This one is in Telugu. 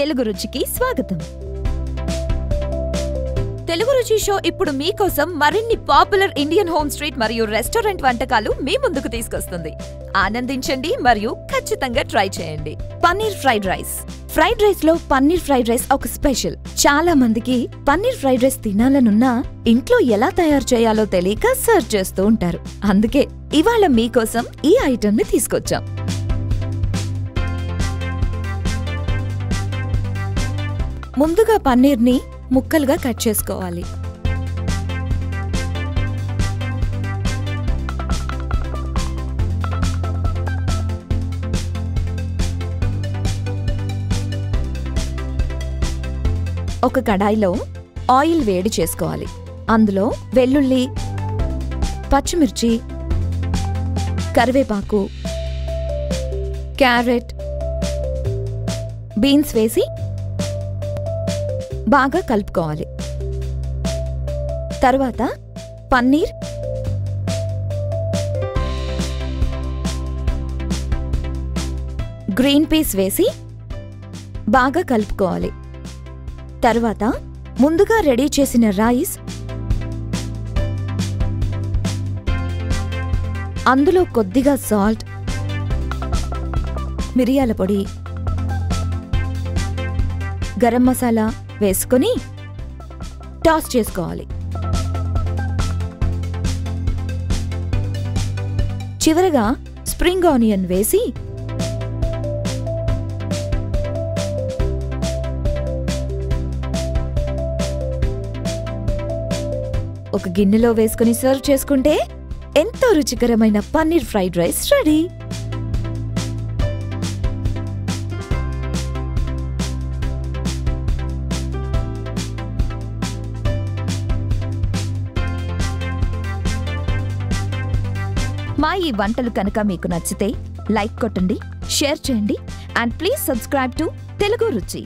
తెలుగు రుచికి స్వాగతం. తెలుగు రుచి షో ఇప్పుడు మీకోసం మరిన్ని పాపులర్ ఇండియన్ హోమ్ స్ట్రీట్ మరియు రెస్టారెంట్ వంటకాలు మీ ముందుకు తీసుకొస్తుంది. ఆనందించండి మరియు ఖచ్చితంగా ట్రై చేయండి. Paneer fried rice. Fried rice లో పన్నీర్ ఫ్రైడ్ రైస్ ఒక స్పెషల్. చాలా మందికి పన్నీర్ ఫ్రైడ్ రైస్ తినాలనున్నా ఇంట్లో ఎలా తయారు చేయాలో తెలియక సర్చ్ చేస్తూ ఉంటారు. అందుకే ఇవాళ మీకోసం ఈ ఐటమ్ ని తీసుకొచ్చాం. ముందుగా పన్నీర్ని ముక్కలుగా కట్ చేసుకోవాలి. ఒక కడాయిలో ఆయిల్ వేడి చేసుకోవాలి. అందులో వెల్లుల్లి, పచ్చిమిర్చి, కరివేపాకు, క్యారెట్, బీన్స్ వేసి బాగా కలుపుకోవాలి. తర్వాత పన్నీర్, గ్రీన్ పీస్ వేసి బాగా కలుపుకోవాలి. తర్వాత ముందుగా రెడీ చేసిన రైస్, అందులో కొద్దిగా సాల్ట్, మిరియాల పొడి, గరం మసాలా వేసుకొని టాస్ చేసుకోవాలి. చివరగా స్ప్రింగ్ ఆనియన్ వేసి ఒక గిన్నెలో వేసుకుని సర్వ్ చేసుకుంటే ఎంతో రుచికరమైన పన్నీర్ ఫ్రైడ్ రైస్ రెడీ. మా ఈ వంటలు కనుక మీకు నచ్చితే లైక్ కొట్టండి, షేర్ చేయండి and please subscribe to Telugu రుచి.